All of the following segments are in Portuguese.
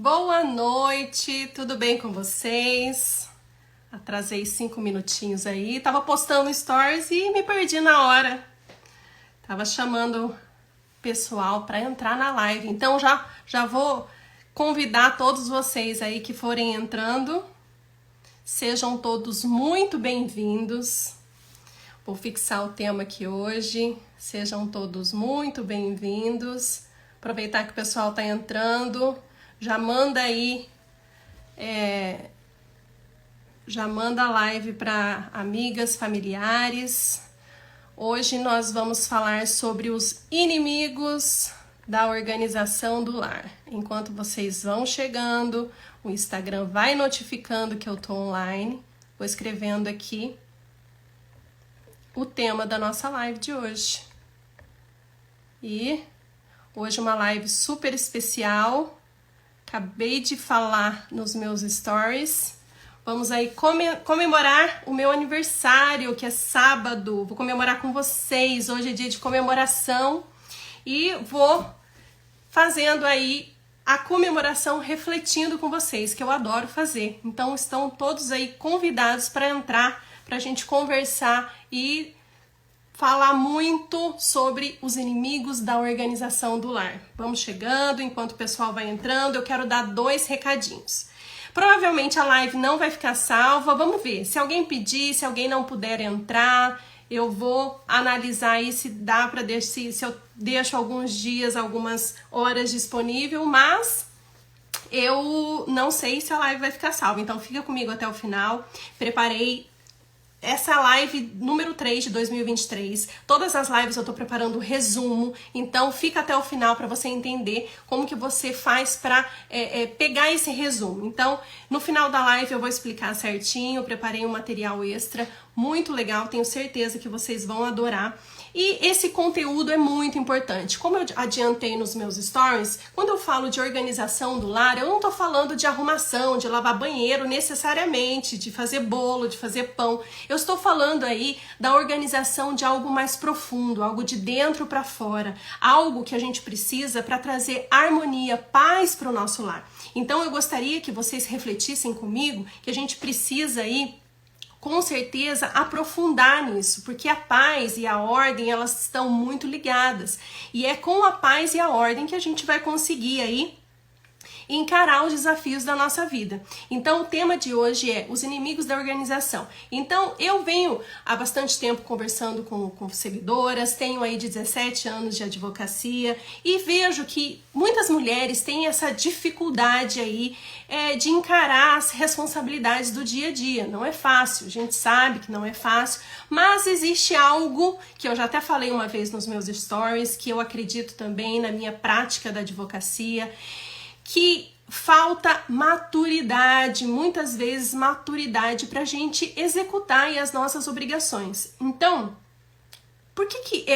Boa noite, tudo bem com vocês? Atrasei 5 minutinhos aí, tava postando stories e me perdi na hora. Tava chamando o pessoal para entrar na live, então já vou convidar todos vocês aí que forem entrando. Sejam todos muito bem-vindos. Vou fixar o tema aqui hoje. Sejam todos muito bem-vindos. Aproveitar que o pessoal tá entrando. Já manda aí, já manda a live para amigas, familiares. Hoje nós vamos falar sobre os inimigos da organização do lar. Enquanto vocês vão chegando, o Instagram vai notificando que eu tô online. Vou escrevendo aqui o tema da nossa live de hoje. E hoje uma live super especial. Acabei de falar nos meus stories. Vamos aí comemorar o meu aniversário, que é sábado. Vou comemorar com vocês. Hoje é dia de comemoração. E vou fazendo aí a comemoração refletindo com vocês, que eu adoro fazer. Então estão todos aí convidados para entrar, para a gente conversar e falar muito sobre os inimigos da organização do lar. Vamos chegando, enquanto o pessoal vai entrando, eu quero dar 2 recadinhos. Provavelmente a live não vai ficar salva, vamos ver. Se alguém pedir, se alguém não puder entrar, eu vou analisar aí se dá para se eu deixo alguns dias, algumas horas disponível, mas eu não sei se a live vai ficar salva. Então fica comigo até o final. Preparei essa live número 3 de 2023, todas as lives eu tô preparando resumo, então fica até o final para você entender como que você faz para pegar esse resumo. Então, no final da live eu vou explicar certinho, eu preparei um material extra, muito legal, tenho certeza que vocês vão adorar. E esse conteúdo é muito importante. Como eu adiantei nos meus stories, quando eu falo de organização do lar, eu não tô falando de arrumação, de lavar banheiro necessariamente, de fazer bolo, de fazer pão. Eu estou falando aí da organização de algo mais profundo, algo de dentro para fora, algo que a gente precisa para trazer harmonia, paz para o nosso lar. Então eu gostaria que vocês refletissem comigo que a gente precisa aí com certeza aprofundar nisso, porque a paz e a ordem elas estão muito ligadas e é com a paz e a ordem que a gente vai conseguir aí encarar os desafios da nossa vida. Então o tema de hoje é os inimigos da organização. Então eu venho há bastante tempo conversando com seguidoras, tenho aí 17 anos de advocacia e vejo que muitas mulheres têm essa dificuldade aí de encarar as responsabilidades do dia a dia. Não é fácil, a gente sabe que não é fácil, mas existe algo que eu já até falei uma vez nos meus stories, que eu acredito também na minha prática da advocacia, que falta maturidade, muitas vezes maturidade para a gente executar aí as nossas obrigações. Então, por que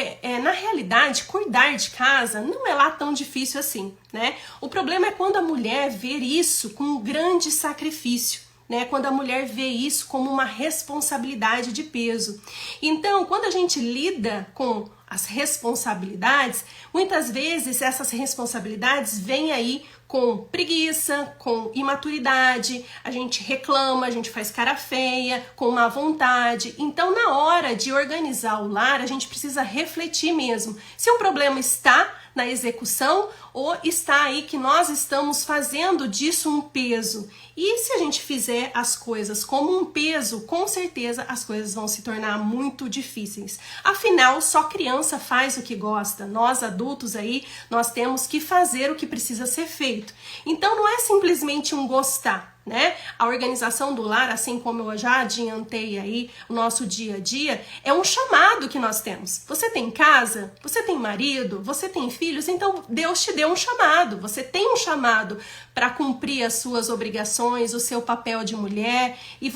na realidade, cuidar de casa não é lá tão difícil assim, né? O problema é quando a mulher vê isso com um grande sacrifício, né? Quando a mulher vê isso como uma responsabilidade de peso. Então, quando a gente lida com as responsabilidades, muitas vezes essas responsabilidades vêm aí com preguiça, com imaturidade, a gente reclama, a gente faz cara feia, com má vontade. Então, na hora de organizar o lar, a gente precisa refletir mesmo se o problema está na execução ou está aí que nós estamos fazendo disso um peso. E se a gente fizer as coisas como um peso, com certeza as coisas vão se tornar muito difíceis. Afinal, só criança faz o que gosta. Nós adultos aí, nós temos que fazer o que precisa ser feito. Então não é simplesmente um gostar, né? A organização do lar, assim como eu já adiantei aí o nosso dia a dia, é um chamado que nós temos. Você tem casa? Você tem marido? Você tem filhos? Então Deus te deu um chamado. Você tem um chamado para cumprir as suas obrigações, o seu papel de mulher, e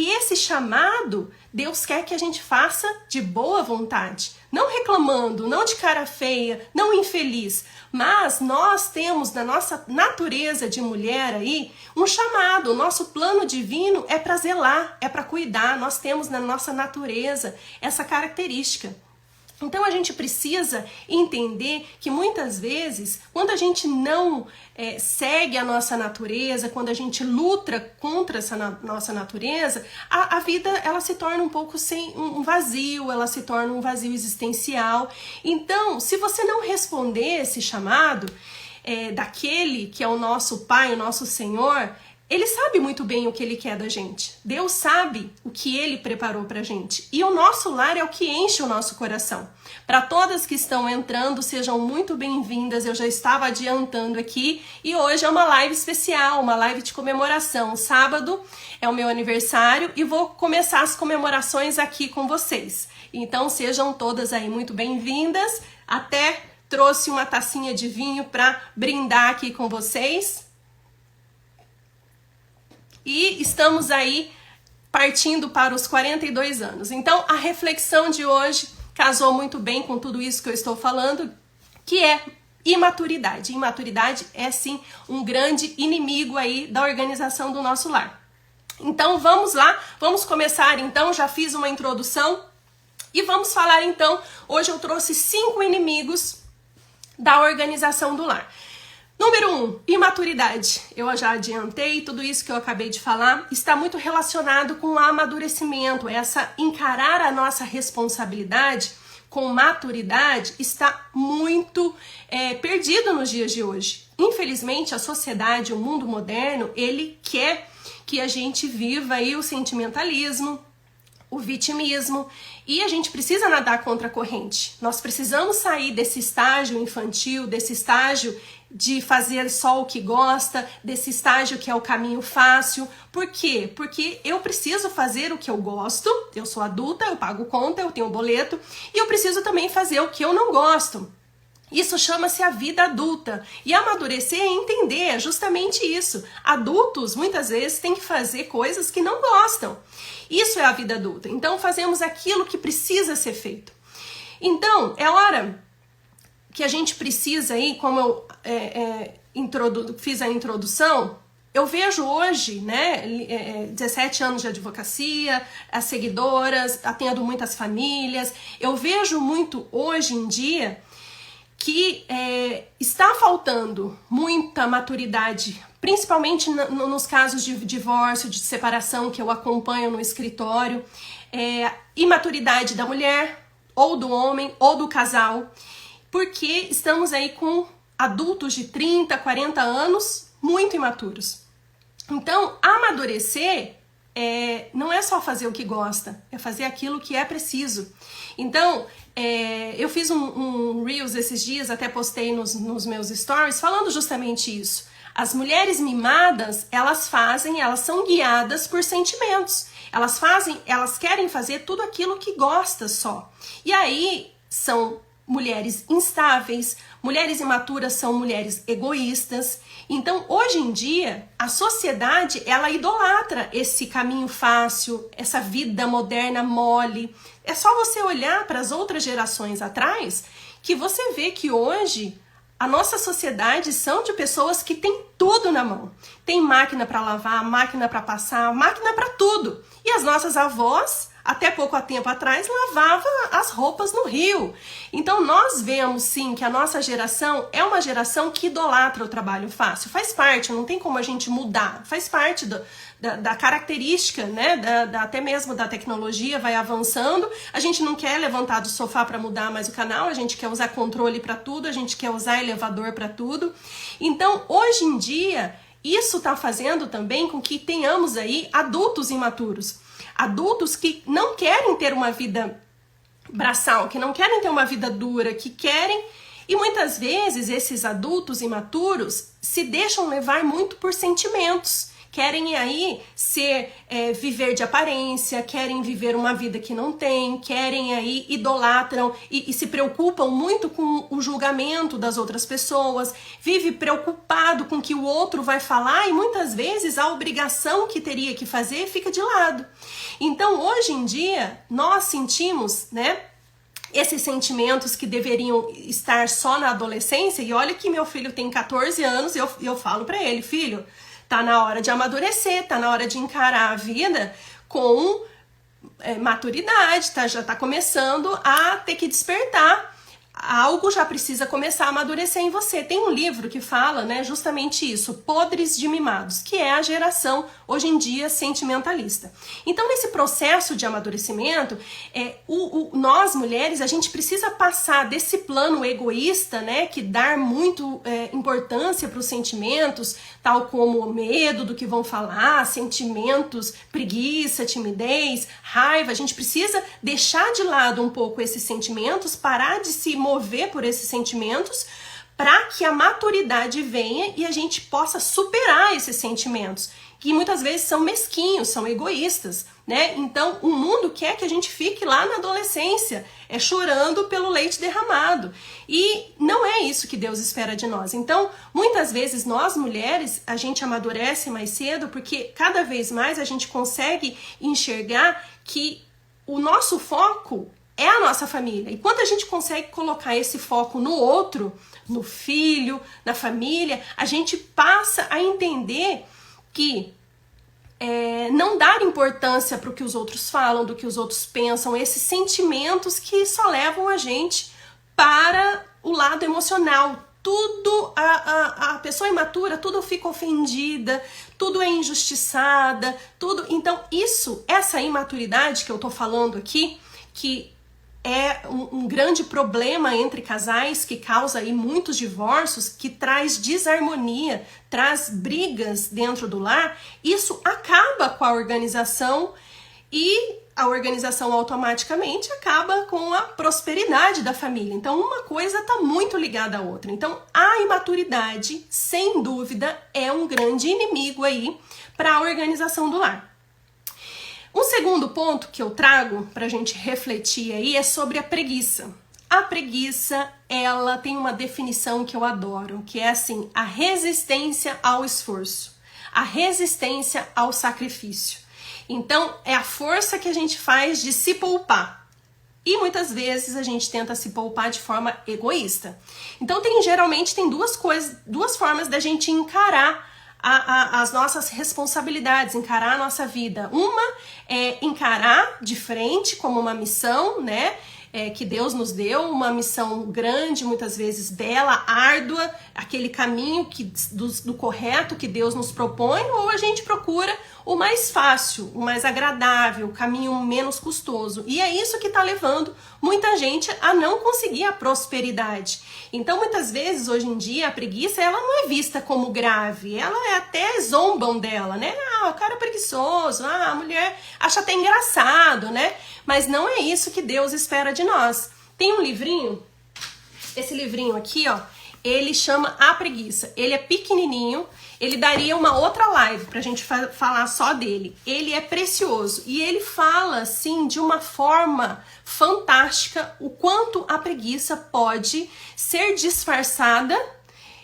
esse chamado Deus quer que a gente faça de boa vontade, não reclamando, não de cara feia, não infeliz, mas nós temos na nossa natureza de mulher aí um chamado. O nosso plano divino é para zelar, é para cuidar. Nós temos na nossa natureza essa característica. Então a gente precisa entender que muitas vezes, quando a gente não segue a nossa natureza, quando a gente luta contra essa nossa natureza, a vida ela se torna um pouco sem um vazio, ela se torna um vazio existencial. Então, se você não responder esse chamado daquele que é o nosso Pai, o nosso Senhor, Ele sabe muito bem o que Ele quer da gente. Deus sabe o que Ele preparou pra gente. E o nosso lar é o que enche o nosso coração. Para todas que estão entrando, sejam muito bem-vindas. Eu já estava adiantando aqui. E hoje é uma live especial, uma live de comemoração. Sábado é o meu aniversário e vou começar as comemorações aqui com vocês. Então sejam todas aí muito bem-vindas. Até trouxe uma tacinha de vinho para brindar aqui com vocês. E estamos aí partindo para os 42 anos. Então, a reflexão de hoje casou muito bem com tudo isso que eu estou falando, que é imaturidade. Imaturidade é, sim, um grande inimigo aí da organização do nosso lar. Então, vamos lá. Vamos começar, então. Já fiz uma introdução. E vamos falar, então. Hoje eu trouxe 5 inimigos da organização do lar. Número 1, imaturidade. Eu já adiantei, tudo isso que eu acabei de falar está muito relacionado com o amadurecimento. Encarar a nossa responsabilidade com maturidade está muito perdido nos dias de hoje. Infelizmente, a sociedade, o mundo moderno, ele quer que a gente viva aí o sentimentalismo, o vitimismo, e a gente precisa nadar contra a corrente. Nós precisamos sair desse estágio infantil, desse estágio de fazer só o que gosta, desse estágio que é o caminho fácil. Por quê? Porque eu preciso fazer o que eu gosto, eu sou adulta, eu pago conta, eu tenho boleto, e eu preciso também fazer o que eu não gosto. Isso chama-se a vida adulta. E amadurecer é entender justamente isso. Adultos, muitas vezes, têm que fazer coisas que não gostam. Isso é a vida adulta. Então, fazemos aquilo que precisa ser feito. Então, é hora que a gente precisa aí, como eu fiz a introdução, eu vejo hoje, né, 17 anos de advocacia, as seguidoras, atendo muitas famílias, eu vejo muito hoje em dia que está faltando muita maturidade, principalmente nos casos de divórcio, de separação que eu acompanho no escritório, imaturidade da mulher, ou do homem, ou do casal, porque estamos aí com adultos de 30, 40 anos muito imaturos. Então, amadurecer não é só fazer o que gosta, é fazer aquilo que é preciso. Então, eu fiz um Reels esses dias, até postei nos meus stories, falando justamente isso. As mulheres mimadas, elas são guiadas por sentimentos. Elas querem fazer tudo aquilo que gosta só. E aí, são mulheres instáveis, mulheres imaturas são mulheres egoístas. Então, hoje em dia, a sociedade, ela idolatra esse caminho fácil, essa vida moderna mole. É só você olhar para as outras gerações atrás que você vê que hoje a nossa sociedade são de pessoas que têm tudo na mão. Tem máquina para lavar, máquina para passar, máquina para tudo. E as nossas avós, até pouco tempo atrás, lavavam as roupas no rio. Então nós vemos sim que a nossa geração é uma geração que idolatra o trabalho fácil. Faz parte, não tem como a gente mudar. Faz parte da característica, né? Até mesmo da tecnologia, vai avançando. A gente não quer levantar do sofá para mudar mais o canal, a gente quer usar controle para tudo, a gente quer usar elevador para tudo. Então, hoje em dia, isso está fazendo também com que tenhamos aí adultos imaturos. Adultos que não querem ter uma vida braçal, que não querem ter uma vida dura, que querem... E muitas vezes esses adultos imaturos se deixam levar muito por sentimentos. Querem aí viver de aparência, querem viver uma vida que não tem, querem aí, idolatram e se preocupam muito com o julgamento das outras pessoas, vive preocupado com o que o outro vai falar e muitas vezes a obrigação que teria que fazer fica de lado. Então, hoje em dia, nós sentimos, né, esses sentimentos que deveriam estar só na adolescência, e olha que meu filho tem 14 anos e eu falo pra ele, filho, tá na hora de amadurecer, tá na hora de encarar a vida com maturidade, já está começando a ter que despertar. Algo já precisa começar a amadurecer em você. Tem um livro que fala, né, justamente isso, Podres de Mimados, que é a geração, hoje em dia, sentimentalista. Então, nesse processo de amadurecimento, nós, mulheres, a gente precisa passar desse plano egoísta, né, que dá muito importância para os sentimentos, tal como medo do que vão falar, sentimentos, preguiça, timidez, raiva. A gente precisa deixar de lado um pouco esses sentimentos, parar de se mover por esses sentimentos, para que a maturidade venha e a gente possa superar esses sentimentos, que muitas vezes são mesquinhos, são egoístas, né? Então, o mundo quer que a gente fique lá na adolescência, chorando pelo leite derramado. E não é isso que Deus espera de nós. Então, muitas vezes, nós mulheres, a gente amadurece mais cedo, porque cada vez mais a gente consegue enxergar que o nosso foco é a nossa família. E quando a gente consegue colocar esse foco no outro, no filho, na família, a gente passa a entender que não dar importância para o que os outros falam, do que os outros pensam, esses sentimentos que só levam a gente para o lado emocional. Tudo, a pessoa imatura, tudo fica ofendida, tudo é injustiçada, tudo. Então, essa imaturidade que eu tô falando aqui, que é um grande problema entre casais, que causa aí muitos divórcios, que traz desarmonia, traz brigas dentro do lar, isso acaba com a organização e a organização automaticamente acaba com a prosperidade da família. Então, uma coisa está muito ligada à outra. Então, a imaturidade, sem dúvida, é um grande inimigo aí para a organização do lar. Um segundo ponto que eu trago para a gente refletir aí é sobre a preguiça. A preguiça, ela tem uma definição que eu adoro, que é assim, a resistência ao esforço, a resistência ao sacrifício. Então, é a força que a gente faz de se poupar. E muitas vezes a gente tenta se poupar de forma egoísta. Então, geralmente tem duas formas da gente encarar as nossas responsabilidades, encarar a nossa vida. Uma é encarar de frente como uma missão, né? Que Deus nos deu, uma missão grande, muitas vezes bela, árdua, aquele caminho do correto que Deus nos propõe, ou a gente procura o mais fácil, o mais agradável, o caminho menos custoso. E é isso que está levando muita gente a não conseguir a prosperidade. Então, muitas vezes, hoje em dia, a preguiça, ela não é vista como grave, ela até zombam dela, né? Ah, o cara é preguiçoso, a mulher acha até engraçado, né? Mas não é isso que Deus espera de nós. Tem um livrinho, esse livrinho aqui, ó, ele chama A Preguiça. Ele é pequenininho, ele daria uma outra live pra gente falar só dele. Ele é precioso e ele fala, assim, de uma forma fantástica o quanto a preguiça pode ser disfarçada.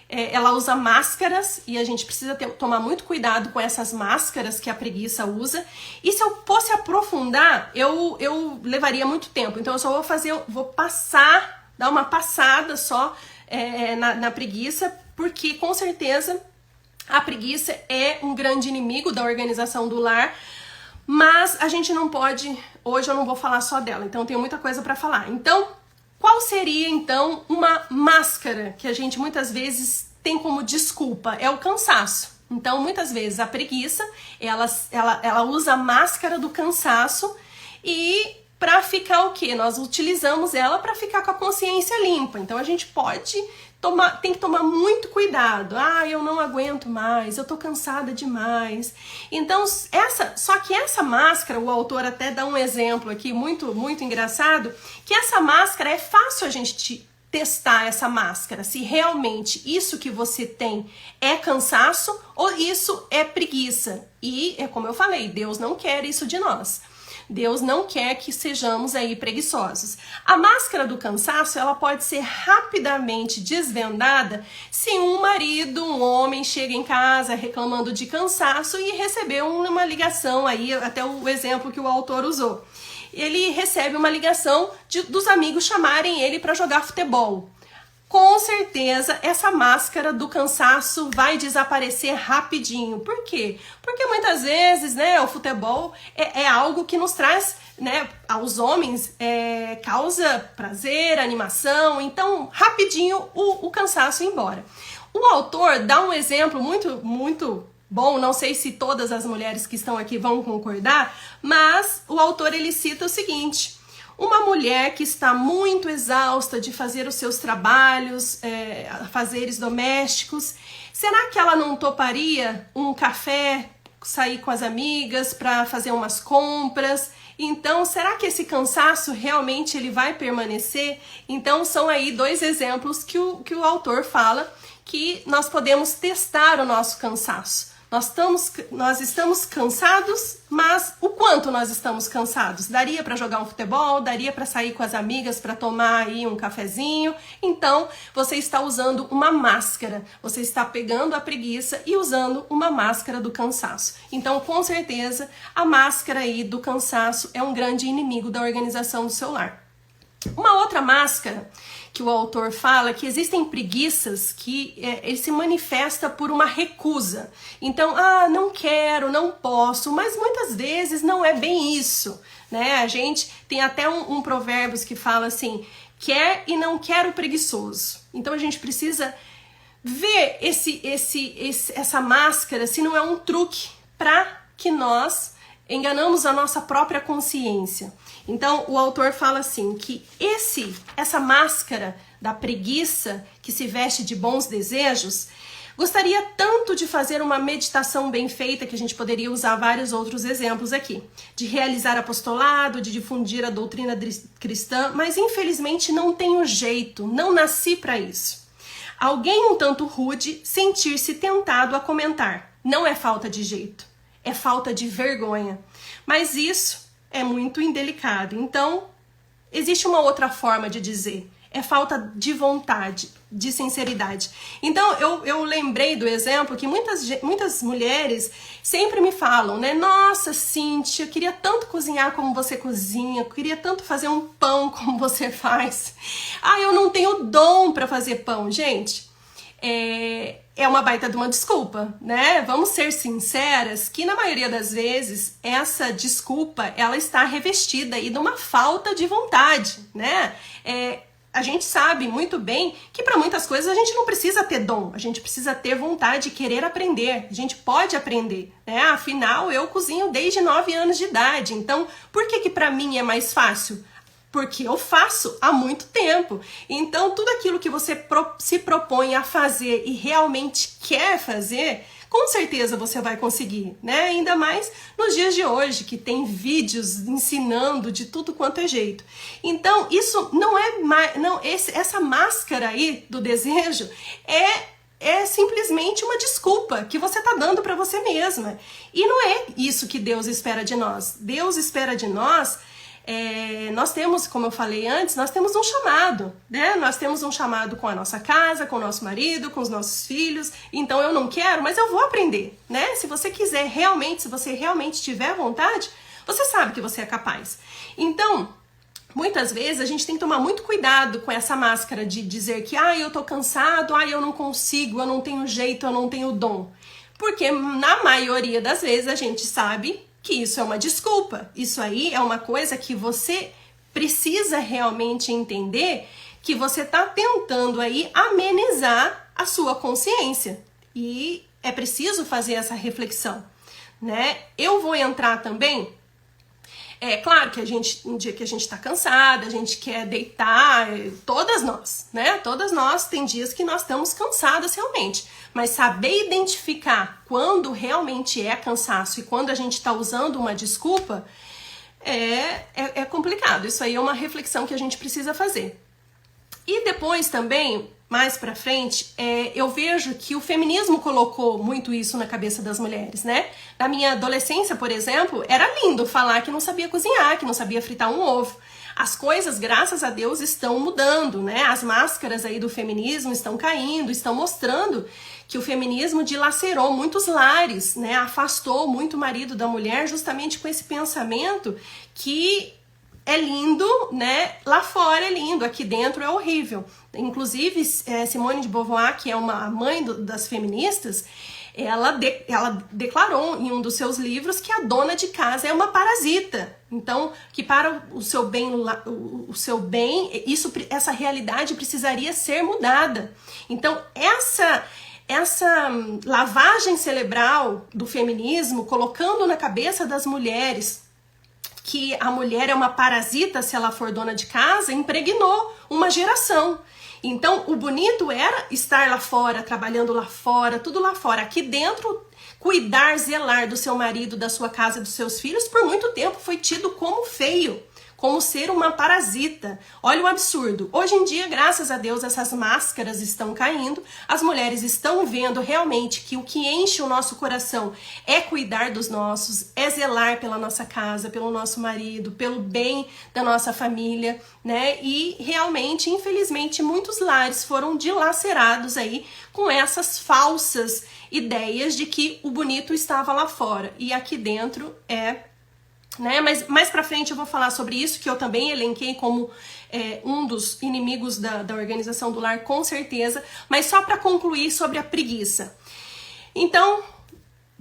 Ela usa máscaras e a gente precisa tomar muito cuidado com essas máscaras que a preguiça usa. E se eu fosse aprofundar, eu levaria muito tempo. Então eu só vou passar, dar uma passada só na preguiça, porque com certeza a preguiça é um grande inimigo da organização do lar. Mas a gente não pode, hoje eu não vou falar só dela, então eu tenho muita coisa para falar. Então, qual seria, então, uma máscara que a gente muitas vezes tem como desculpa? É o cansaço. Então, muitas vezes, a preguiça, ela usa a máscara do cansaço e para ficar o quê? Nós utilizamos ela para ficar com a consciência limpa. Então, a gente tem que tomar muito cuidado. Ah, eu não aguento mais, eu tô cansada demais. Então, só que essa máscara, o autor até dá um exemplo aqui muito, muito engraçado, que essa máscara é fácil a gente testar essa máscara, se realmente isso que você tem é cansaço ou isso é preguiça. E, como eu falei, Deus não quer isso de nós. Deus não quer que sejamos aí preguiçosos. A máscara do cansaço, ela pode ser rapidamente desvendada se um marido, um homem, chega em casa reclamando de cansaço e recebeu uma ligação aí, até o exemplo que o autor usou. Ele recebe uma ligação dos amigos chamarem ele para jogar futebol. Com certeza, essa máscara do cansaço vai desaparecer rapidinho. Por quê? Porque muitas vezes, né, o futebol é algo que nos traz né, aos homens causa prazer, animação, então rapidinho o cansaço ir embora. O autor dá um exemplo muito bom, não sei se todas as mulheres que estão aqui vão concordar, mas o autor ele cita o seguinte: uma mulher que está muito exausta de fazer os seus trabalhos, afazeres domésticos, será que ela não toparia um café, sair com as amigas para fazer umas compras? Então, será que esse cansaço realmente ele vai permanecer? Então, são aí dois exemplos que o autor fala que nós podemos testar o nosso cansaço. Nós estamos cansados, mas o quanto nós estamos cansados? Daria para jogar um futebol? Daria para sair com as amigas para tomar aí um cafezinho? Então, você está usando uma máscara. Você está pegando a preguiça e usando uma máscara do cansaço. Então, com certeza, a máscara aí do cansaço é um grande inimigo da organização do seu lar. Uma outra máscara que o autor fala que existem preguiças que ele se manifesta por uma recusa. Então, não quero, não posso, mas muitas vezes não é bem isso, né? A gente tem até um provérbios que fala assim, quer e não quer o preguiçoso. Então a gente precisa ver essa máscara se não é um truque para que nós enganamos a nossa própria consciência. Então, o autor fala assim, que essa máscara da preguiça que se veste de bons desejos, gostaria tanto de fazer uma meditação bem feita, que a gente poderia usar vários outros exemplos aqui, de realizar apostolado, de difundir a doutrina cristã, mas infelizmente não tenho jeito, não nasci para isso. Alguém um tanto rude sentir-se tentado a comentar, não é falta de jeito, é falta de vergonha, mas isso é muito indelicado. Então, existe uma outra forma de dizer. É falta de vontade, de sinceridade. Então, eu lembrei do exemplo que muitas mulheres sempre me falam, né? Nossa, Cíntia, eu queria tanto cozinhar como você cozinha, eu queria tanto fazer um pão como você faz. Eu não tenho dom para fazer pão. Gente, é uma baita de uma desculpa, né? Vamos ser sinceras que na maioria das vezes essa desculpa ela está revestida aí de uma falta de vontade, né? A gente sabe muito bem que para muitas coisas a gente não precisa ter dom, a gente precisa ter vontade de querer aprender, a gente pode aprender, né? Afinal, eu cozinho desde 9 anos de idade, então por que para mim é mais fácil? Porque eu faço há muito tempo. Então, tudo aquilo que você se propõe a fazer e realmente quer fazer, com certeza você vai conseguir, né? Ainda mais nos dias de hoje, que tem vídeos ensinando de tudo quanto é jeito. Então, isso não essa máscara aí do desejo é simplesmente uma desculpa que você está dando para você mesma. E não é isso que Deus espera de nós. Deus espera de nós... nós temos, como eu falei antes, nós temos um chamado, né? Nós temos um chamado com a nossa casa, com o nosso marido, com os nossos filhos. Então eu não quero, mas eu vou aprender, né? Se você quiser realmente, se você realmente tiver vontade, você sabe que você é capaz. Então, muitas vezes a gente tem que tomar muito cuidado com essa máscara de dizer que eu tô cansado, eu não consigo, eu não tenho jeito, eu não tenho dom. Porque na maioria das vezes a gente sabe que isso é uma desculpa. Isso aí é uma coisa que você precisa realmente entender, que você está tentando aí amenizar a sua consciência. E é preciso fazer essa reflexão, né? Eu vou entrar também... É claro que um dia que a gente tá cansada, a gente quer deitar, todas nós, né? Todas nós tem dias que nós estamos cansadas realmente. Mas saber identificar quando realmente é cansaço e quando a gente tá usando uma desculpa é complicado. Isso aí é uma reflexão que a gente precisa fazer. E depois também, mais pra frente, eu vejo que o feminismo colocou muito isso na cabeça das mulheres, né? Na minha adolescência, por exemplo, era lindo falar que não sabia cozinhar, que não sabia fritar um ovo. As coisas, graças a Deus, estão mudando, né? As máscaras aí do feminismo estão caindo, estão mostrando que o feminismo dilacerou muitos lares, né? Afastou muito o marido da mulher justamente com esse pensamento que... é lindo, né? Lá fora é lindo, aqui dentro é horrível. Inclusive, Simone de Beauvoir, que é uma mãe das feministas, ela declarou em um dos seus livros que a dona de casa é uma parasita. Então, que para o seu bem, essa realidade precisaria ser mudada. Então, essa lavagem cerebral do feminismo, colocando na cabeça das mulheres que a mulher é uma parasita se ela for dona de casa, impregnou uma geração. Então, o bonito era estar lá fora, trabalhando lá fora, tudo lá fora. Aqui dentro, cuidar, zelar do seu marido, da sua casa, dos seus filhos, por muito tempo foi tido como feio, como ser uma parasita. Olha o absurdo. Hoje em dia, graças a Deus, essas máscaras estão caindo. As mulheres estão vendo realmente que o que enche o nosso coração é cuidar dos nossos, é zelar pela nossa casa, pelo nosso marido, pelo bem da nossa família, né? E realmente, infelizmente, muitos lares foram dilacerados aí com essas falsas ideias de que o bonito estava lá fora e aqui dentro né? Mas mais pra frente eu vou falar sobre isso, que eu também elenquei como um dos inimigos da organização do lar, com certeza. Mas só para concluir sobre a preguiça. Então,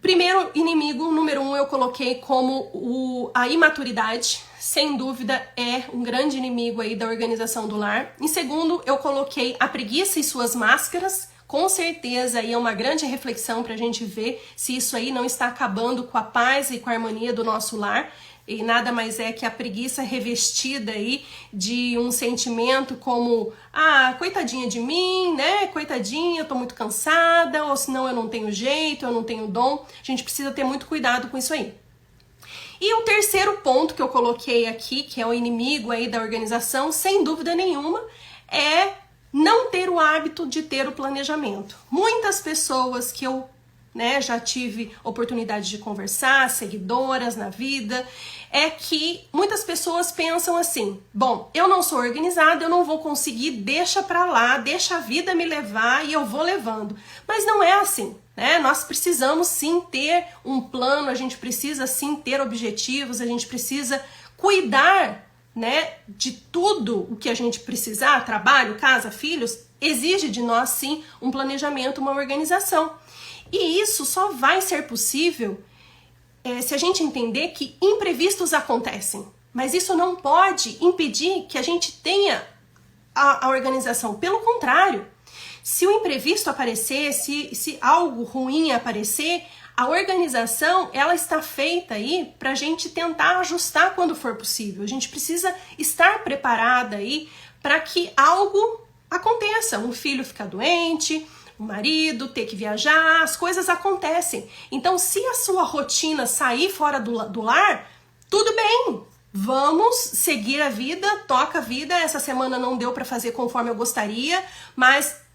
primeiro inimigo, número 1, eu coloquei como a imaturidade. Sem dúvida é um grande inimigo aí da organização do lar. Em segundo, eu coloquei a preguiça e suas máscaras. Com certeza aí é uma grande reflexão para a gente ver se isso aí não está acabando com a paz e com a harmonia do nosso lar. E nada mais é que a preguiça revestida aí de um sentimento como, coitadinha de mim, né? Coitadinha, eu tô muito cansada, ou senão eu não tenho jeito, eu não tenho dom. A gente precisa ter muito cuidado com isso aí. E o terceiro ponto que eu coloquei aqui, que é o inimigo aí da organização, sem dúvida nenhuma, é não ter o hábito de ter o planejamento. Muitas pessoas que eu já tive oportunidade de conversar, seguidoras na vida, é que muitas pessoas pensam assim, bom, eu não sou organizada, eu não vou conseguir, deixa pra lá, deixa a vida me levar e eu vou levando. Mas não é assim, né? Nós precisamos sim ter um plano, a gente precisa sim ter objetivos, a gente precisa cuidar, né, de tudo o que a gente precisar, trabalho, casa, filhos, exige de nós sim um planejamento, uma organização. E isso só vai ser possível se a gente entender que imprevistos acontecem. Mas isso não pode impedir que a gente tenha a organização. Pelo contrário, se o imprevisto aparecer, se algo ruim aparecer, a organização ela está feita aí para a gente tentar ajustar quando for possível. A gente precisa estar preparada aí para que algo aconteça. Um filho fica doente, o marido ter que viajar, as coisas acontecem. Então, se a sua rotina sair fora do lar, tudo bem, vamos seguir a vida, toca a vida. Essa semana não deu para fazer conforme eu gostaria, mas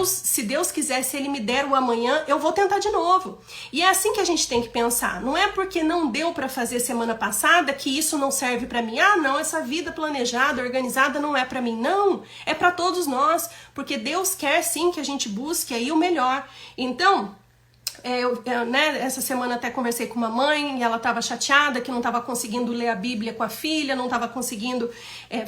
se Deus quiser, se Ele me der o amanhã, eu vou tentar de novo. E é assim que a gente tem que pensar. Não é porque não deu para fazer semana passada que isso não serve para mim. Não, essa vida planejada, organizada não é para mim. Não, é para todos nós, porque Deus quer sim que a gente busque aí o melhor. Então, essa semana até conversei com uma mãe e ela estava chateada que não estava conseguindo ler a Bíblia com a filha, não estava conseguindo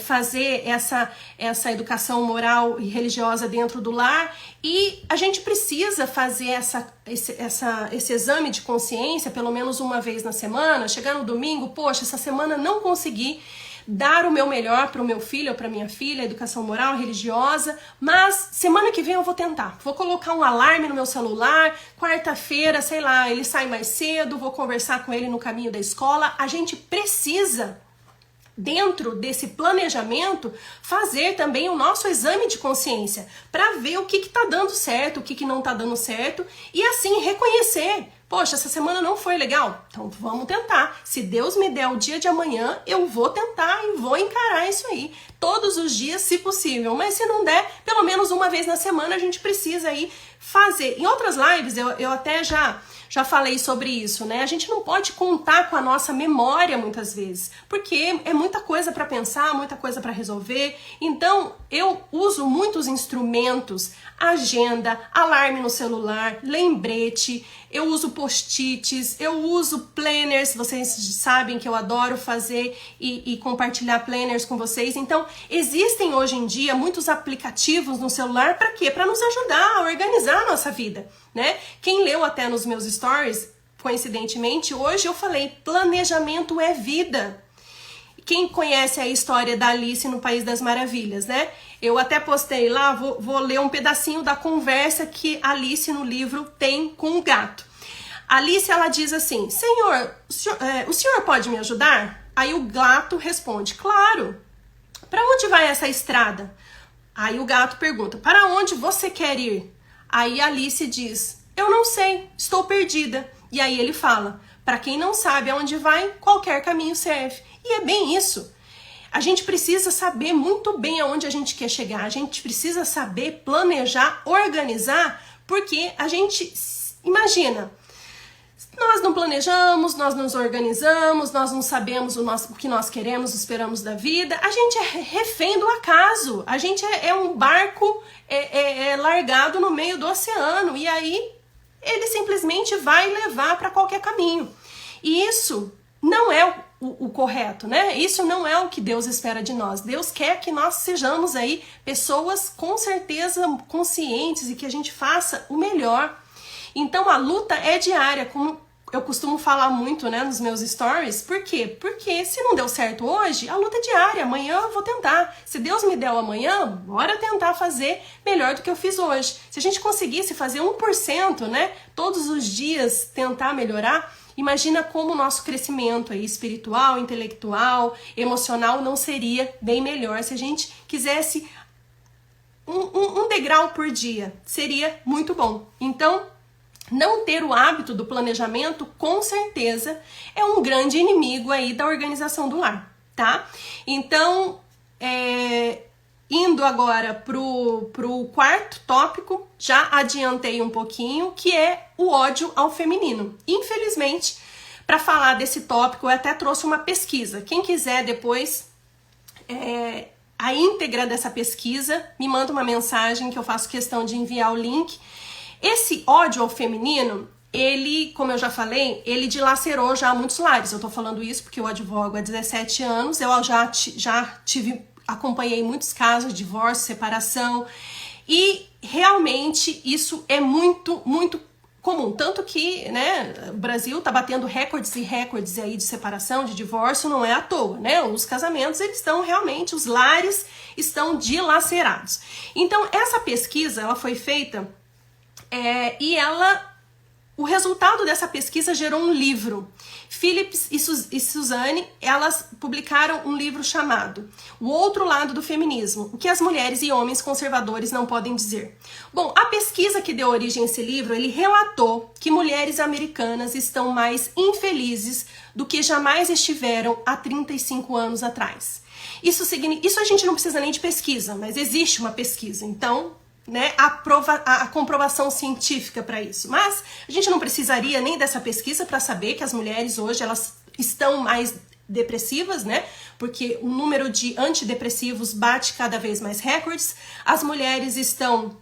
fazer essa educação moral e religiosa dentro do lar. E a gente precisa fazer esse exame de consciência pelo menos uma vez na semana, chegar no domingo, poxa, essa semana não consegui dar o meu melhor para o meu filho ou para minha filha, educação moral, religiosa, mas semana que vem eu vou tentar. Vou colocar um alarme no meu celular, quarta-feira, sei lá, ele sai mais cedo, vou conversar com ele no caminho da escola. A gente precisa, dentro desse planejamento, fazer também o nosso exame de consciência para ver o que está dando certo, o que não está dando certo e assim reconhecer. Poxa, essa semana não foi legal? Então vamos tentar. Se Deus me der o dia de amanhã, eu vou tentar e vou encarar isso aí. Todos os dias, se possível. Mas se não der, pelo menos uma vez na semana a gente precisa aí fazer. Em outras lives eu até já falei sobre isso, né? A gente não pode contar com a nossa memória muitas vezes, porque é muita coisa para pensar, muita coisa para resolver. Então, eu uso muitos instrumentos, agenda, alarme no celular, lembrete, eu uso post-its, eu uso planners, vocês sabem que eu adoro fazer e compartilhar planners com vocês. Então, existem hoje em dia muitos aplicativos no celular para quê? Para nos ajudar a organizar a nossa vida, né? Quem leu até nos meus stories, coincidentemente, hoje eu falei, planejamento é vida. Quem conhece a história da Alice no País das Maravilhas, né? Eu até postei lá, vou ler um pedacinho da conversa que Alice no livro tem com o gato. Alice, ela diz assim, Senhor, o senhor pode me ajudar? Aí o gato responde, claro. Para onde vai essa estrada? Aí o gato pergunta, para onde você quer ir? Aí Alice diz, eu não sei, estou perdida. E aí ele fala, para quem não sabe aonde vai, qualquer caminho serve. E é bem isso. A gente precisa saber muito bem aonde a gente quer chegar. A gente precisa saber planejar, organizar, porque a gente, imagina, nós não planejamos, nós não nos organizamos, nós não sabemos o que nós queremos, esperamos da vida. A gente é refém do acaso. A gente é um barco largado no meio do oceano. E aí ele simplesmente vai levar para qualquer caminho. E isso não é o correto, né? Isso não é o que Deus espera de nós. Deus quer que nós sejamos aí pessoas com certeza conscientes e que a gente faça o melhor. Então a luta é diária, como eu costumo falar muito, né, nos meus stories. Por quê? Porque se não deu certo hoje, a luta é diária. Amanhã eu vou tentar. Se Deus me deu amanhã, bora tentar fazer melhor do que eu fiz hoje. Se a gente conseguisse fazer 1%, né, todos os dias tentar melhorar, imagina como o nosso crescimento aí, espiritual, intelectual, emocional não seria bem melhor se a gente quisesse um degrau por dia. Seria muito bom. Então, não ter o hábito do planejamento, com certeza, é um grande inimigo aí da organização do lar, tá? Então, indo agora pro quarto tópico, já adiantei um pouquinho, que é o ódio ao feminino. Infelizmente, para falar desse tópico, eu até trouxe uma pesquisa. Quem quiser depois a íntegra dessa pesquisa, me manda uma mensagem que eu faço questão de enviar o link. Esse ódio ao feminino, ele, como eu já falei, ele dilacerou já muitos lares. Eu tô falando isso porque eu advogo há 17 anos, eu já acompanhei muitos casos de divórcio, separação, e realmente isso é muito, muito comum. Tanto que, né, o Brasil tá batendo recordes e recordes aí de separação, de divórcio, não é à toa, né? Os casamentos, eles estão realmente, os lares estão dilacerados. Então, essa pesquisa, ela foi feita e o resultado dessa pesquisa gerou um livro. Phillips e Suzanne, elas publicaram um livro chamado O Outro Lado do Feminismo, o que as mulheres e homens conservadores não podem dizer. Bom, a pesquisa que deu origem a esse livro, ele relatou que mulheres americanas estão mais infelizes do que jamais estiveram há 35 anos atrás. Isso a gente não precisa nem de pesquisa, mas existe uma pesquisa, então, né, a comprovação científica para isso. Mas a gente não precisaria nem dessa pesquisa para saber que as mulheres hoje elas estão mais depressivas, né? Porque o número de antidepressivos bate cada vez mais recordes. As mulheres estão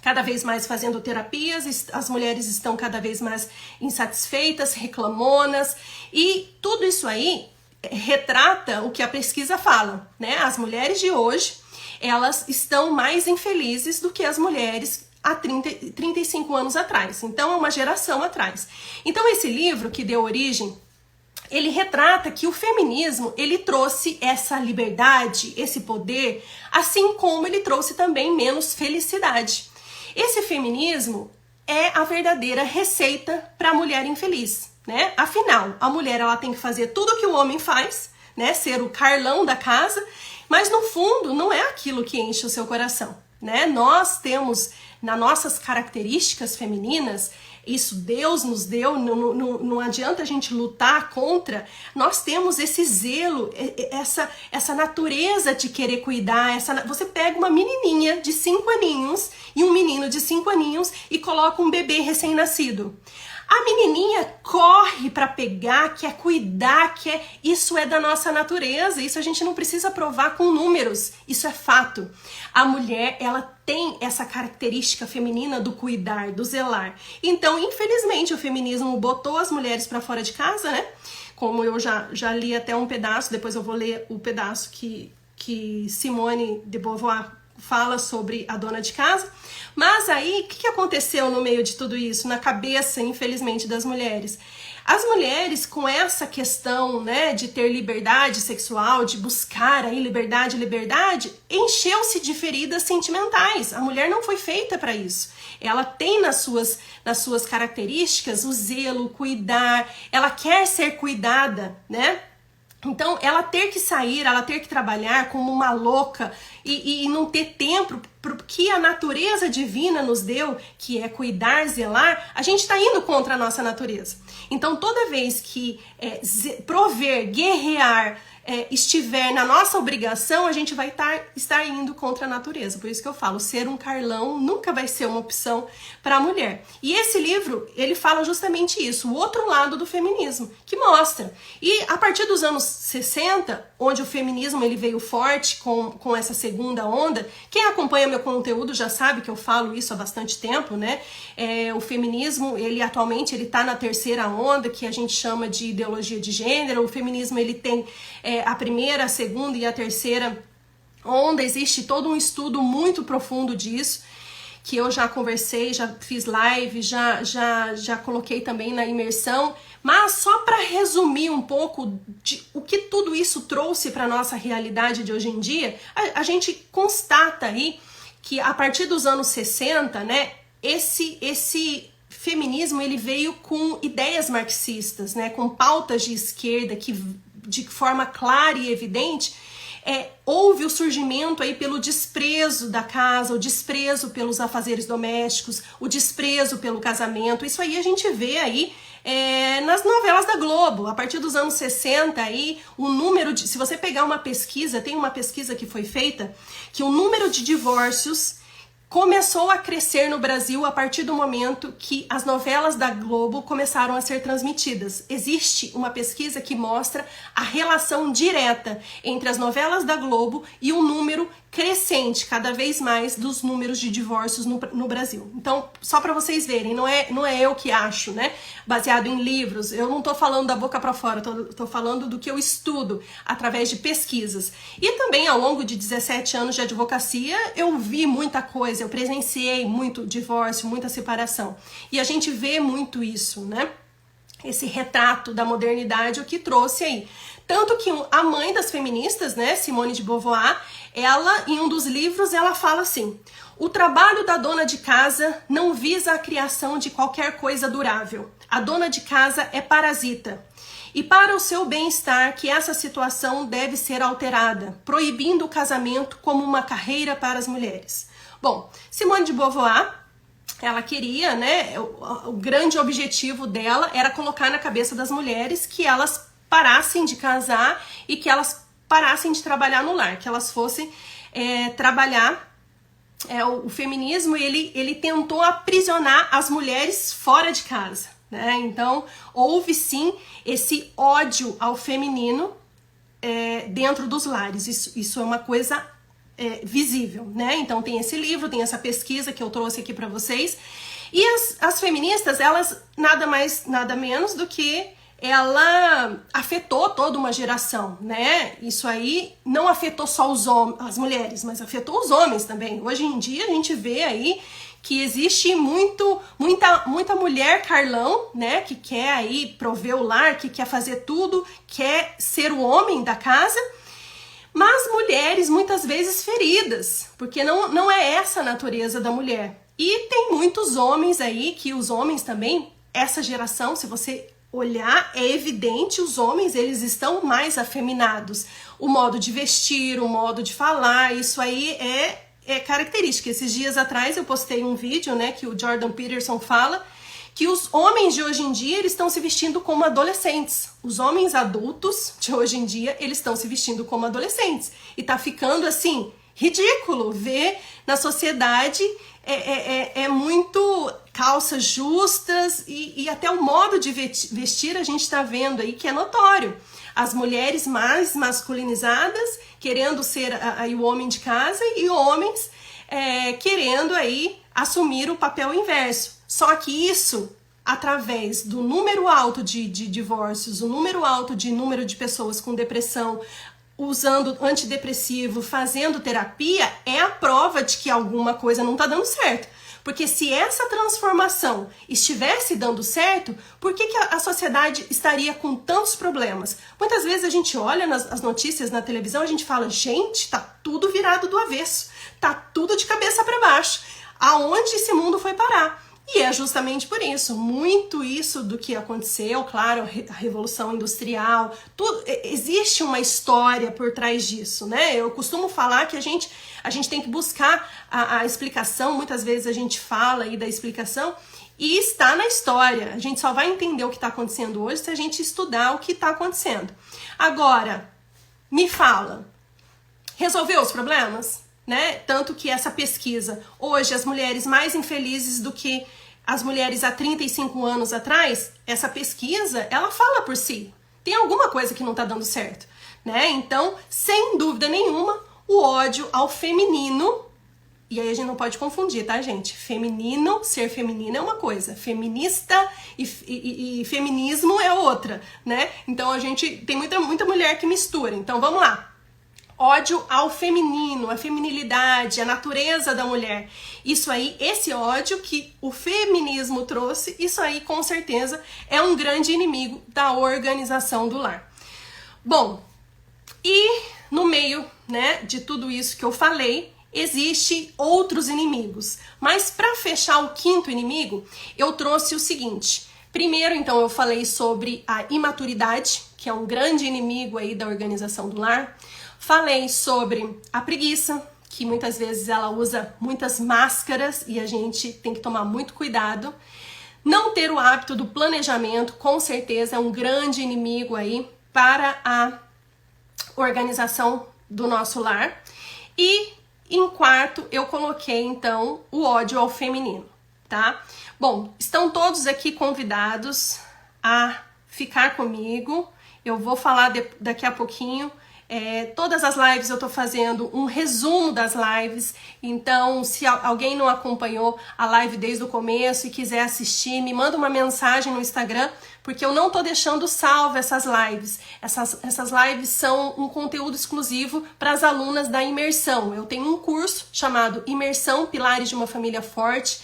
cada vez mais fazendo terapias, as mulheres estão cada vez mais insatisfeitas, reclamonas, e tudo isso aí retrata o que a pesquisa fala, né? As mulheres de hoje, elas estão mais infelizes do que as mulheres há 35 anos atrás. Então, é uma geração atrás. Então, esse livro que deu origem, ele retrata que o feminismo, ele trouxe essa liberdade, esse poder, assim como ele trouxe também menos felicidade. Esse feminismo é a verdadeira receita para a mulher infeliz, né? Afinal, a mulher ela tem que fazer tudo que o homem faz, né? Ser o Carlão da casa, mas no fundo não é aquilo que enche o seu coração, né? Nós temos nas nossas características femininas, isso Deus nos deu, não adianta a gente lutar contra, nós temos esse zelo, essa natureza de querer cuidar, você pega uma menininha de 5 aninhos e um menino de 5 aninhos e coloca um bebê recém-nascido. A menininha corre para pegar, quer cuidar, isso é da nossa natureza, isso a gente não precisa provar com números, isso é fato. A mulher, ela tem essa característica feminina do cuidar, do zelar. Então, infelizmente, o feminismo botou as mulheres para fora de casa, né? Como eu já li até um pedaço, depois eu vou ler o pedaço que Simone de Beauvoir fala sobre a dona de casa. Mas aí, o que aconteceu no meio de tudo isso, na cabeça, infelizmente, das mulheres? As mulheres, com essa questão, né, de ter liberdade sexual, de buscar aí liberdade, encheu-se de feridas sentimentais. A mulher não foi feita para isso. Ela tem nas suas características o zelo, o cuidar, ela quer ser cuidada, né? Então, ela ter que sair, ela ter que trabalhar como uma louca e não ter tempo para o que a natureza divina nos deu, que é cuidar, zelar, a gente está indo contra a nossa natureza. Então, toda vez que prover, guerrear, estiver na nossa obrigação, a gente vai estar indo contra a natureza. Por isso que eu falo, ser um Carlão nunca vai ser uma opção para a mulher. E esse livro, ele fala justamente isso, o outro lado do feminismo, que mostra. E a partir dos anos 60, onde o feminismo ele veio forte com essa segunda onda, quem acompanha meu conteúdo já sabe que eu falo isso há bastante tempo, né? O feminismo, ele atualmente está na terceira onda, que a gente chama de ideologia de gênero. O feminismo, ele tem a primeira, a segunda e a terceira onda. Existe todo um estudo muito profundo disso, que eu já conversei, já fiz live, já coloquei também na imersão. Mas só para resumir um pouco de o que tudo isso trouxe para a nossa realidade de hoje em dia, a gente constata aí que a partir dos anos 60, né, esse feminismo ele veio com ideias marxistas, né, com pautas de esquerda que de forma clara e evidente houve o surgimento aí pelo desprezo da casa, o desprezo pelos afazeres domésticos, o desprezo pelo casamento. Isso aí a gente vê aí nas novelas da Globo. A partir dos anos 60 aí, o número de, se você pegar uma pesquisa, tem uma pesquisa que foi feita, que o número de divórcios começou a crescer no Brasil a partir do momento que as novelas da Globo começaram a ser transmitidas. Existe uma pesquisa que mostra a relação direta entre as novelas da Globo e o número crescente, cada vez mais, dos números de divórcios no Brasil. Então, só para vocês verem, não é eu que acho, né? Baseado em livros, eu não tô falando da boca para fora, tô falando do que eu estudo através de pesquisas. E também, ao longo de 17 anos de advocacia, eu vi muita coisa, eu presenciei muito divórcio, muita separação. E a gente vê muito isso, né? Esse retrato da modernidade, o que trouxe aí. Tanto que a mãe das feministas, né, Simone de Beauvoir, ela, em um dos livros, ela fala assim: o trabalho da dona de casa não visa a criação de qualquer coisa durável. A dona de casa é parasita. E para o seu bem-estar que essa situação deve ser alterada, proibindo o casamento como uma carreira para as mulheres. Bom, Simone de Beauvoir, ela queria, né, o grande objetivo dela era colocar na cabeça das mulheres que elas parassem de casar e que elas parassem de trabalhar no lar, que elas fossem trabalhar. O feminismo, ele tentou aprisionar as mulheres fora de casa, né? Então, houve sim esse ódio ao feminino dentro dos lares. Isso é uma coisa visível, né? Então, tem esse livro, tem essa pesquisa que eu trouxe aqui para vocês. E as feministas, elas nada mais, nada menos do que ela afetou toda uma geração, né? Isso aí não afetou só as mulheres, mas afetou os homens também. Hoje em dia a gente vê aí que existe muita mulher Carlão, né? Que quer aí prover o lar, que quer fazer tudo, quer ser o homem da casa, mas mulheres muitas vezes feridas, porque não é essa a natureza da mulher. E tem muitos homens aí, que os homens também, essa geração, se você olhar, é evidente, os homens, eles estão mais afeminados. O modo de vestir, o modo de falar, isso aí é característica. Esses dias atrás eu postei um vídeo, né, que o Jordan Peterson fala que os homens de hoje em dia, eles estão se vestindo como adolescentes. Os homens adultos de hoje em dia, eles estão se vestindo como adolescentes. E tá ficando, assim, ridículo ver na sociedade muito calças justas e até o modo de vestir a gente está vendo aí que é notório. As mulheres mais masculinizadas querendo ser aí o homem de casa e homens querendo aí assumir o papel inverso. Só que isso, através do número alto de divórcios, o número alto de pessoas com depressão, usando antidepressivo, fazendo terapia, é a prova de que alguma coisa não tá dando certo. Porque se essa transformação estivesse dando certo, por que a sociedade estaria com tantos problemas? Muitas vezes a gente olha as notícias na televisão, a gente fala, gente, tá tudo virado do avesso, tá tudo de cabeça para baixo. Aonde esse mundo foi parar? E é justamente por isso, muito isso do que aconteceu, claro, a Revolução Industrial, tudo, existe uma história por trás disso, né? Eu costumo falar que a gente tem que buscar a explicação, muitas vezes a gente fala aí da explicação, e está na história. A gente só vai entender o que está acontecendo hoje se a gente estudar o que está acontecendo. Agora, me fala, resolveu os problemas? Né? Tanto que essa pesquisa, hoje as mulheres mais infelizes do que as mulheres há 35 anos atrás, essa pesquisa, ela fala por si. Tem alguma coisa que não tá dando certo, né? Então, sem dúvida nenhuma, o ódio ao feminino, e aí a gente não pode confundir, tá, gente? Feminino, ser feminina é uma coisa, feminista e feminismo é outra, né? Então a gente tem muita mulher que mistura. Então vamos lá. Ódio ao feminino, a feminilidade, a natureza da mulher. Isso aí, esse ódio que o feminismo trouxe, isso aí com certeza é um grande inimigo da organização do lar. Bom, e no meio, né, de tudo isso que eu falei, existe outros inimigos. Mas para fechar o quinto inimigo, eu trouxe o seguinte. Primeiro, então, eu falei sobre a imaturidade, que é um grande inimigo aí da organização do lar. Falei sobre a preguiça, que muitas vezes ela usa muitas máscaras e a gente tem que tomar muito cuidado. Não ter o hábito do planejamento, com certeza, é um grande inimigo aí para a organização do nosso lar. E em quarto, eu coloquei, então, o ódio ao feminino, tá? Bom, estão todos aqui convidados a ficar comigo. Eu vou falar daqui a pouquinho. Todas as lives eu tô fazendo um resumo das lives, então se alguém não acompanhou a live desde o começo e quiser assistir, me manda uma mensagem no Instagram, porque eu não tô deixando salvo essas lives. Essas lives são um conteúdo exclusivo para as alunas da imersão. Eu tenho um curso chamado Imersão Pilares de uma Família Forte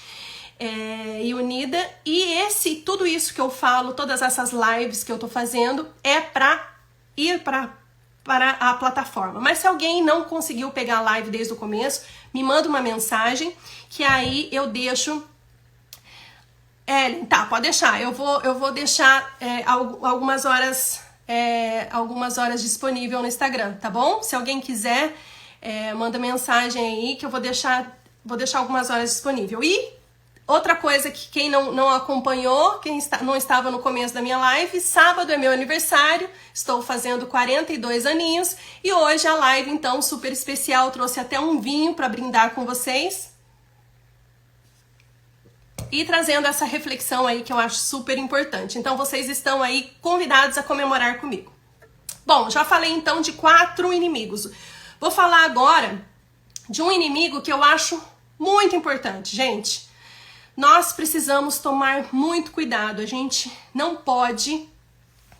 e Unida, e tudo isso que eu falo, todas essas lives que eu tô fazendo é para ir para a plataforma. Mas se alguém não conseguiu pegar a live desde o começo, me manda uma mensagem que aí eu deixo. Tá, pode deixar. Eu vou deixar algumas horas disponível no Instagram, tá bom? Se alguém quiser, manda mensagem aí que eu vou deixar algumas horas disponível. E outra coisa que quem não acompanhou, não estava no começo da minha live, sábado é meu aniversário, estou fazendo 42 aninhos e hoje a live, então, super especial, trouxe até um vinho para brindar com vocês e trazendo essa reflexão aí que eu acho super importante. Então, vocês estão aí convidados a comemorar comigo. Bom, já falei então de 4 inimigos. Vou falar agora de um inimigo que eu acho muito importante, gente. Nós precisamos tomar muito cuidado, a gente não pode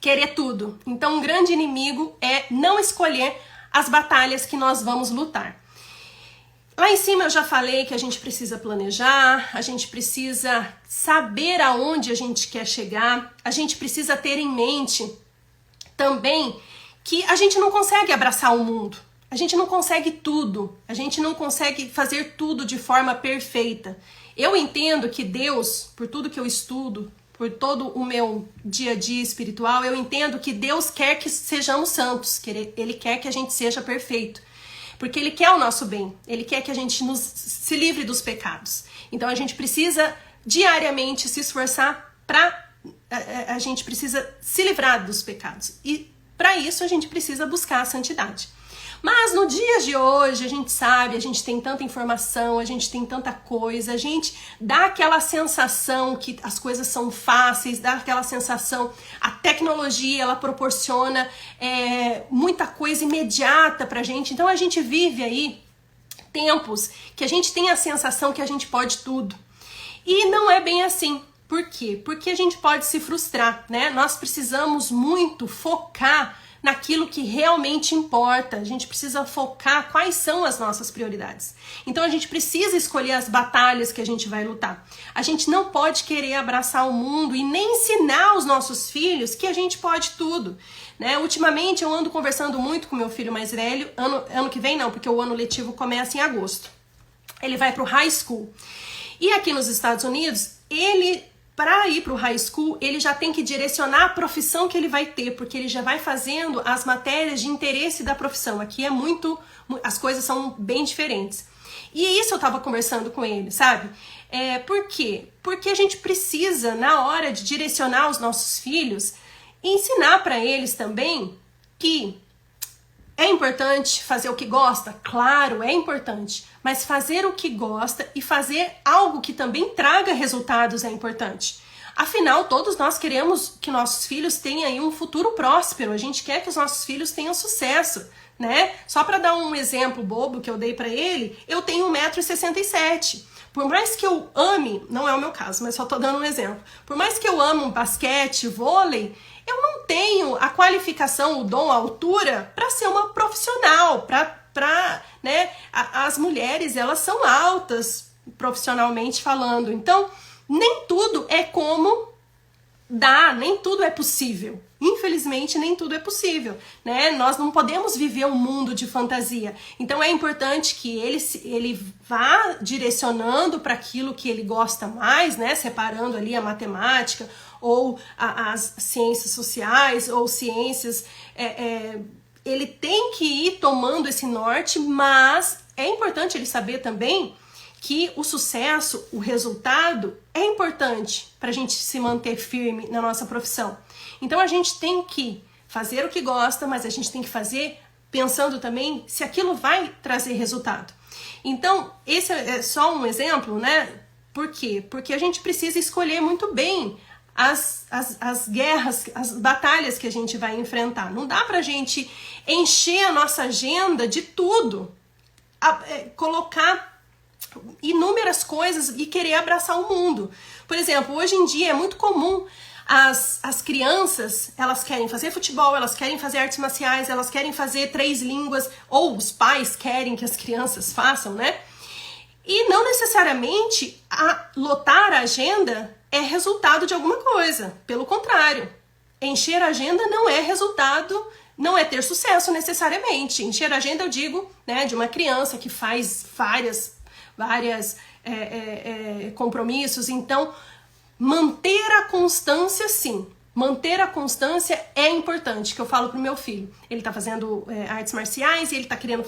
querer tudo. Então, um grande inimigo é não escolher as batalhas que nós vamos lutar. Lá em cima eu já falei que a gente precisa planejar, a gente precisa saber aonde a gente quer chegar, a gente precisa ter em mente também que a gente não consegue abraçar o mundo. A gente não consegue tudo, a gente não consegue fazer tudo de forma perfeita. Eu entendo que Deus, por tudo que eu estudo, por todo o meu dia a dia espiritual, eu entendo que Deus quer que sejamos santos, que Ele quer que a gente seja perfeito. Porque Ele quer o nosso bem, Ele quer que a gente se livre dos pecados. Então a gente precisa diariamente se esforçar a gente precisa se livrar dos pecados. E para isso a gente precisa buscar a santidade. Mas no dia de hoje, a gente sabe, a gente tem tanta informação, a gente tem tanta coisa, a gente dá aquela sensação que as coisas são fáceis, dá aquela sensação, a tecnologia, ela proporciona muita coisa imediata pra gente. Então a gente vive aí tempos que a gente tem a sensação que a gente pode tudo. E não é bem assim. Por quê? Porque a gente pode se frustrar, né? Nós precisamos muito focar naquilo que realmente importa. A gente precisa focar quais são as nossas prioridades. Então a gente precisa escolher as batalhas que a gente vai lutar. A gente não pode querer abraçar o mundo e nem ensinar aos nossos filhos que a gente pode tudo. Né? Ultimamente eu ando conversando muito com meu filho mais velho, ano que vem não, porque o ano letivo começa em agosto. Ele vai para o high school. E aqui nos Estados Unidos, para ir para o high school, ele já tem que direcionar a profissão que ele vai ter, porque ele já vai fazendo as matérias de interesse da profissão. Aqui as coisas são bem diferentes. E isso eu estava conversando com ele, sabe? Por quê? Porque a gente precisa, na hora de direcionar os nossos filhos, ensinar para eles também que é importante fazer o que gosta? Claro, é importante. Mas fazer o que gosta e fazer algo que também traga resultados é importante. Afinal, todos nós queremos que nossos filhos tenham aí um futuro próspero. A gente quer que os nossos filhos tenham sucesso, né? Só para dar um exemplo bobo que eu dei para ele, eu tenho 1,67 m. Por mais que eu ame, não é o meu caso, mas só tô dando um exemplo. Por mais que eu ame basquete, vôlei, eu não tenho a qualificação, o dom, a altura para ser uma profissional, né? As mulheres, elas são altas profissionalmente falando. Então, nem tudo é como dá, nem tudo é possível. Infelizmente, nem tudo é possível, né? Nós não podemos viver um mundo de fantasia. Então, é importante que ele vá direcionando para aquilo que ele gosta mais, né? Separando ali a matemática ou as ciências sociais ou ciências. Ele tem que ir tomando esse norte, mas é importante ele saber também que o sucesso, o resultado é importante para a gente se manter firme na nossa profissão. Então a gente tem que fazer o que gosta, mas a gente tem que fazer pensando também se aquilo vai trazer resultado. Então esse é só um exemplo, né? Por quê? Porque a gente precisa escolher muito bem as guerras, as batalhas que a gente vai enfrentar. Não dá pra gente encher a nossa agenda de tudo, colocar inúmeras coisas e querer abraçar o mundo. Por exemplo, hoje em dia é muito comum as crianças, elas querem fazer futebol, elas querem fazer artes marciais, elas querem fazer 3 línguas, ou os pais querem que as crianças façam, né? E não necessariamente lotar a agenda é resultado de alguma coisa. Pelo contrário, encher a agenda não é resultado, não é ter sucesso necessariamente. Encher a agenda, eu digo, né, de uma criança que faz vários compromissos. Então, manter a constância, sim. Manter a constância é importante, que eu falo pro meu filho. Ele tá fazendo artes marciais e ele tá querendo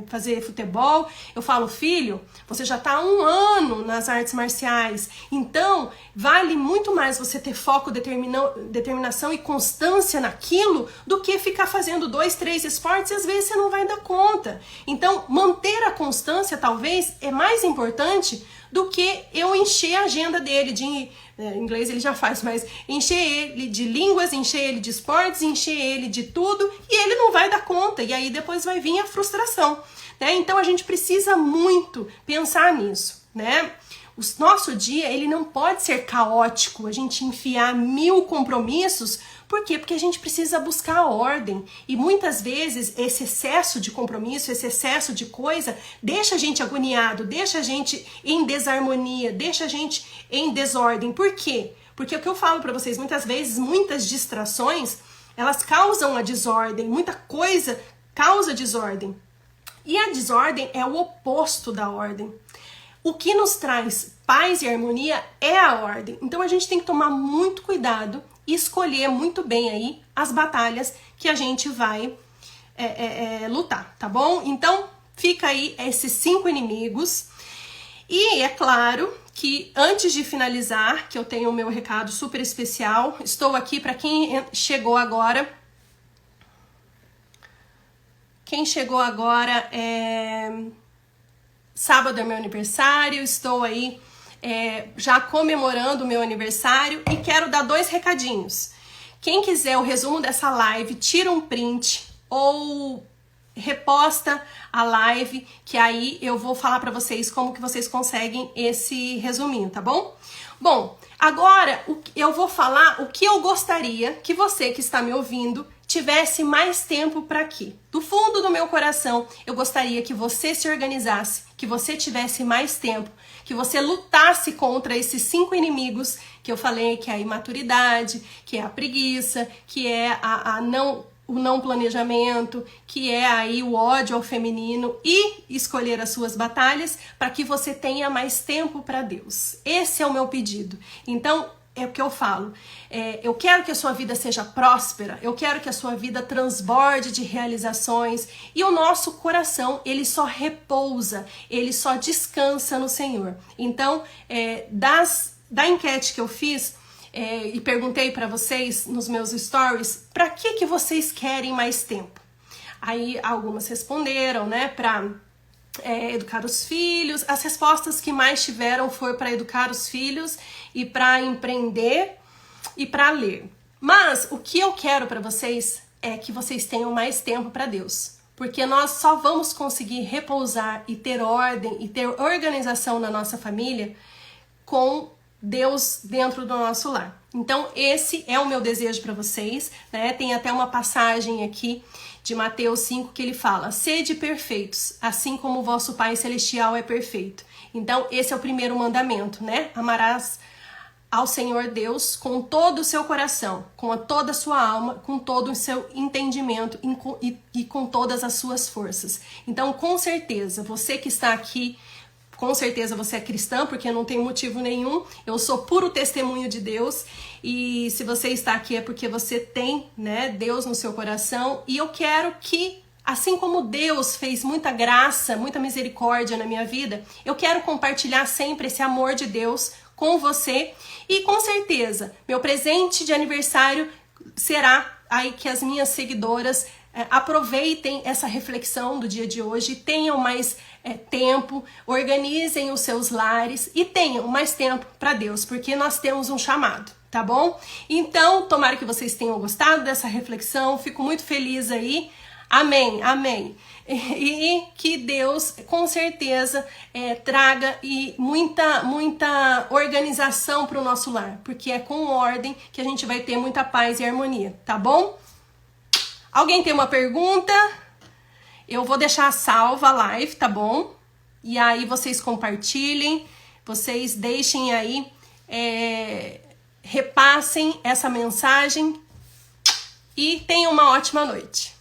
fazer futebol. Eu falo, filho, você já tá há 1 ano nas artes marciais. Então, vale muito mais você ter foco, determinação e constância naquilo do que ficar fazendo 2, 3 esportes e às vezes você não vai dar conta. Então, manter a constância talvez é mais importante do que eu encher a agenda dele em inglês ele já faz, mas encher ele de línguas, encher ele de esportes, encher ele de tudo, e ele não vai dar conta, e aí depois vai vir a frustração, né? Então a gente precisa muito pensar nisso, né? O nosso dia, ele não pode ser caótico, a gente enfiar 1000 compromissos. Por quê? Porque a gente precisa buscar a ordem. E muitas vezes esse excesso de compromisso, esse excesso de coisa, deixa a gente agoniado, deixa a gente em desarmonia, deixa a gente em desordem. Por quê? Porque o que eu falo para vocês, muitas vezes, muitas distrações, elas causam a desordem. Muita coisa causa desordem. E a desordem é o oposto da ordem. O que nos traz paz e harmonia é a ordem. Então a gente tem que tomar muito cuidado e escolher muito bem aí as batalhas que a gente vai lutar, tá bom? Então fica aí esses 5 inimigos. E é claro que antes de finalizar, que eu tenho o meu recado super especial, estou aqui para quem chegou agora. Quem chegou agora sábado é meu aniversário, estou aí já comemorando o meu aniversário e quero dar 2 recadinhos. Quem quiser o resumo dessa live, tira um print ou reposta a live, que aí eu vou falar para vocês como que vocês conseguem esse resuminho, tá bom? Bom, agora eu vou falar o que eu gostaria que você que está me ouvindo tivesse mais tempo para quê? Do fundo do meu coração, eu gostaria que você se organizasse, que você tivesse mais tempo, que você lutasse contra esses 5 inimigos que eu falei, que é a imaturidade, que é a preguiça, que é o não planejamento, que é aí o ódio ao feminino, e escolher as suas batalhas para que você tenha mais tempo para Deus. Esse é o meu pedido. Então, é o que eu falo. Eu quero que a sua vida seja próspera, eu quero que a sua vida transborde de realizações, e o nosso coração, ele só repousa, ele só descansa no Senhor. Então, da enquete que eu fiz, e perguntei para vocês nos meus stories, para que vocês querem mais tempo? Aí algumas responderam, né, para educar os filhos. As respostas que mais tiveram foi para educar os filhos e para empreender e para ler. Mas o que eu quero para vocês é que vocês tenham mais tempo para Deus, porque nós só vamos conseguir repousar e ter ordem e ter organização na nossa família com Deus dentro do nosso lar. Então esse é o meu desejo para vocês, né? Tem até uma passagem aqui de Mateus 5 que ele fala: sede perfeitos, assim como o vosso Pai Celestial é perfeito. Então esse é o primeiro mandamento, né? Amarás ao Senhor Deus com todo o seu coração, com toda a sua alma, com todo o seu entendimento e com todas as suas forças. Então, com certeza, você que está aqui, com certeza você é cristã, porque não tem motivo nenhum. Eu sou puro testemunho de Deus. E se você está aqui é porque você tem, né, Deus no seu coração. E eu quero que, assim como Deus fez muita graça, muita misericórdia na minha vida, eu quero compartilhar sempre esse amor de Deus com você. E com certeza, meu presente de aniversário será aí que as minhas seguidoras aproveitem essa reflexão do dia de hoje, tenham mais tempo, organizem os seus lares e tenham mais tempo para Deus, porque nós temos um chamado, tá bom? Então, tomara que vocês tenham gostado dessa reflexão, fico muito feliz aí. Amém, amém. E que Deus, com certeza, traga muita organização para o nosso lar, porque é com ordem que a gente vai ter muita paz e harmonia, tá bom? Alguém tem uma pergunta? Eu vou deixar salva a live, tá bom? E aí vocês compartilhem, vocês deixem aí, repassem essa mensagem e tenham uma ótima noite.